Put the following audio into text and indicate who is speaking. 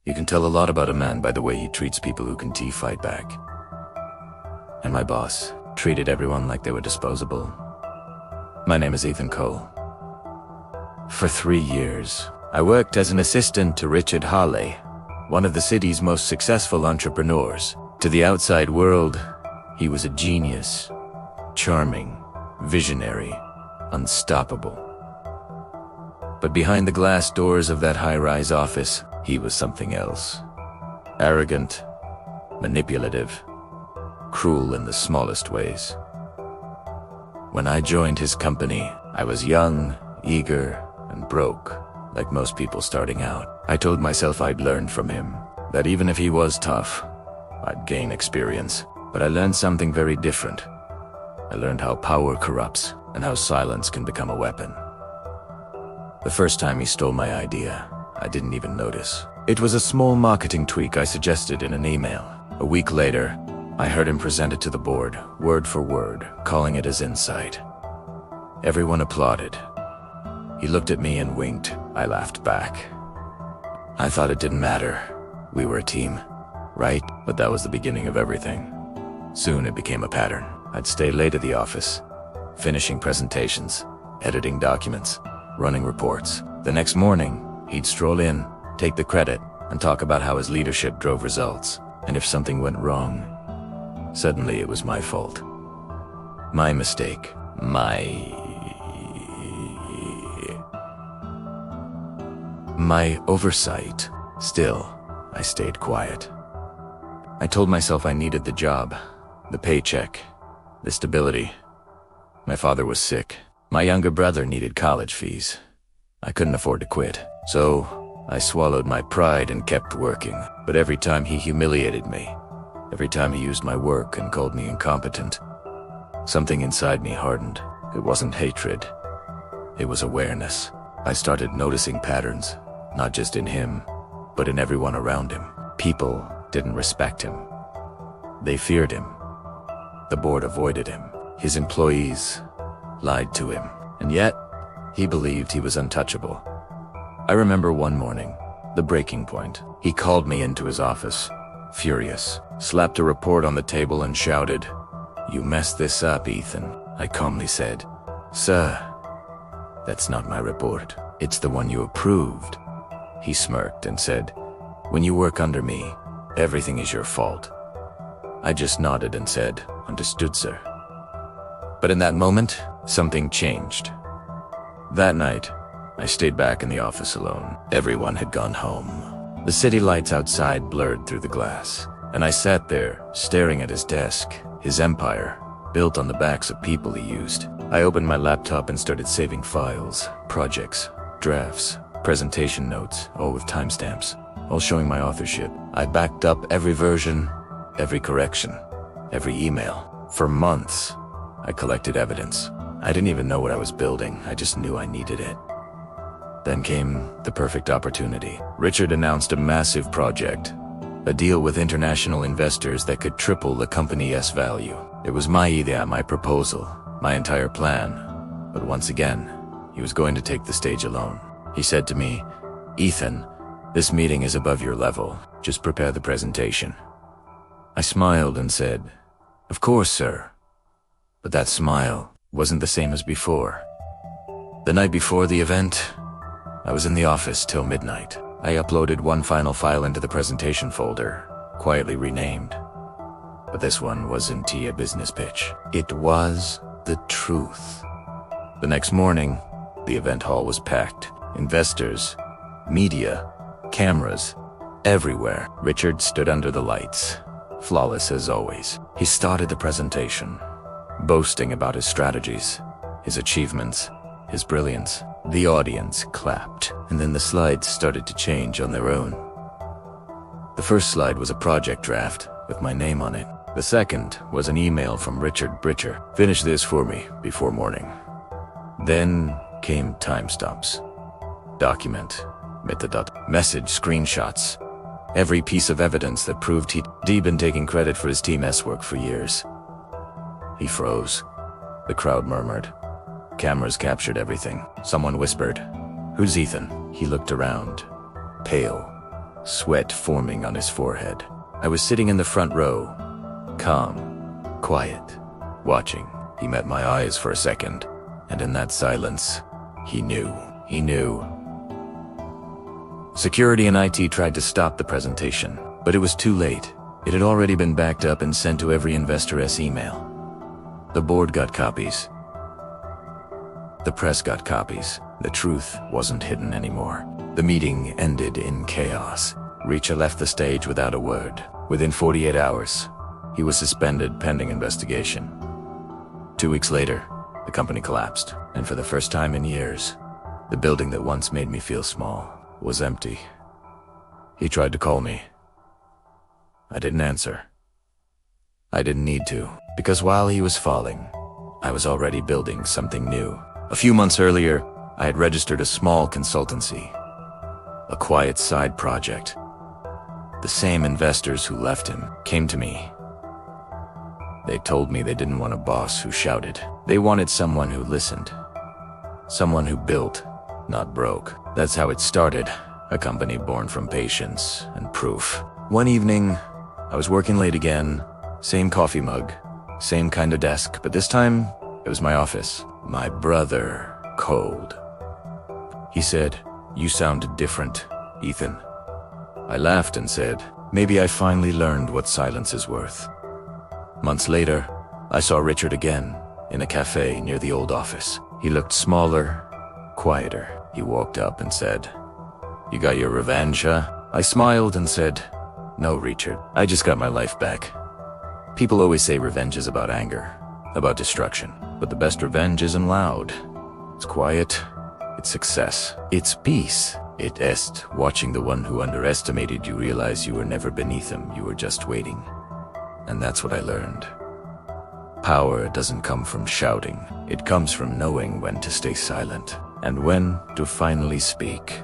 Speaker 1: You can tell a lot about a man by the way he treats people who can fight back. And my boss treated everyone like they were disposable. My name is Ethan Cole. For 3 years, I worked as an assistant to Richard Harley, one of the city's most successful entrepreneurs. To the outside world, he was a genius, charming, visionary, unstoppable. But behind the glass doors of that high-rise office, he was something else. Arrogant, manipulative, cruel in the smallest ways. When I joined his company, I was young, eager, and broke, like most people starting out. I told myself I'd learn from him, that even if he was tough, I'd gain experience. But I learned something very different. I learned how power corrupts and how silence can become a weapon. The first time he stole my idea, I didn't even notice. It was a small marketing tweak I suggested in an email. A week later, I heard him present it to the board, word for word, calling it his insight. Everyone applauded. He looked at me and winked. I laughed back. I thought it didn't matter. We were a team, right? But that was the beginning of everything. Soon it became a pattern. I'd stay late at the office, finishing presentations, editing documents, running reports. The next morning, he'd stroll in, take the credit, and talk about how his leadership drove results. And if something went wrong, suddenly it was my fault. My mistake. My oversight. Still, I stayed quiet. I told myself I needed the job, the paycheck, the stability. My father was sick. My younger brother needed college fees. I couldn't afford to quit, so I swallowed my pride and kept working. But every time he humiliated me, every time he used my work and called me incompetent, something inside me hardened. It wasn't hatred. It was awareness. I started noticing patterns, not just in him, but in everyone around him. People didn't respect him. They feared him. The board avoided him. His employees lied to him. And yet, he believed he was untouchable. I remember one morning, the breaking point. He called me into his office, furious, slapped a report on the table and shouted, "You messed this up, Ethan." I calmly said, "Sir, that's not my report. It's the one you approved." He smirked and said, "When you work under me, everything is your fault." I just nodded and said, "Understood, sir." But in that moment, something changed. That night, I stayed back in the office alone. Everyone had gone home. The city lights outside blurred through the glass, and I sat there, staring at his desk, his empire, built on the backs of people he used. I opened my laptop and started saving files, projects, drafts, presentation notes, all with timestamps, all showing my authorship. I backed up every version, every correction, every email. For months, I collected evidence. I didn't even know what I was building. I just knew I needed it. Then came the perfect opportunity. Richard announced a massive project, a deal with international investors that could triple the company's value. It was my idea, my proposal, my entire plan. But once again, he was going to take the stage alone. He said to me, "Ethan, this meeting is above your level. Just prepare the presentation." I smiled and said, "Of course, sir." But that smile wasn't the same as before. The night before the event, I was in the office till midnight. I uploaded one final file into the presentation folder, quietly renamed. But this one wasn't a business pitch. It was the truth. The next morning, the event hall was packed. Investors, media, cameras, everywhere. Richard stood under the lights, flawless as always. He started the presentation, boasting about his strategies, his achievements, his brilliance. The audience clapped, and then the slides started to change on their own. The first slide was a project draft with my name on it. The second was an email from Richard Britcher. "Finish this for me before morning." Then came timestamps. Document, message screenshots. Every piece of evidence that proved he'd been taking credit for his team's work for years. He froze. The crowd murmured. Cameras captured everything. Someone whispered, "Who's Ethan?" He looked around, pale, sweat forming on his forehead. I was sitting in the front row, calm, quiet, watching. He met my eyes for a second, and in that silence, he knew. He knew. Security and IT tried to stop the presentation, but it was too late. It had already been backed up and sent to every investor's email. The board got copies. The press got copies. The truth wasn't hidden anymore. The meeting ended in chaos. Richa left the stage without a word. Within 48 hours, he was suspended pending investigation. 2 weeks later, the company collapsed, and for the first time in years, the building that once made me feel small was empty. He tried to call me. I didn't answer. I didn't need to, because while he was falling, I was already building something new. A few months earlier, I had registered a small consultancy, a quiet side project. The same investors who left him came to me. They told me they didn't want a boss who shouted. They wanted someone who listened. Someone who built, not broke. That's how it started, a company born from patience and proof. One evening, I was working late again, same coffee mug, same kind of desk, but this time, it was my office. My brother called. He said, "You sound different, Ethan." I laughed and said, "Maybe I finally learned what silence is worth." Months later, I saw Richard again, in a cafe near the old office. He looked smaller, quieter. He walked up and said, "You got your revenge, huh?" I smiled and said, "No, Richard, I just got my life back." People always say revenge is about anger, about destruction, but the best revenge isn't loud. It's quiet, it's success, it's peace. It est watching the one who underestimated you realize you were never beneath him, you were just waiting. And that's what I learned. Power doesn't come from shouting, it comes from knowing when to stay silent and when to finally speak.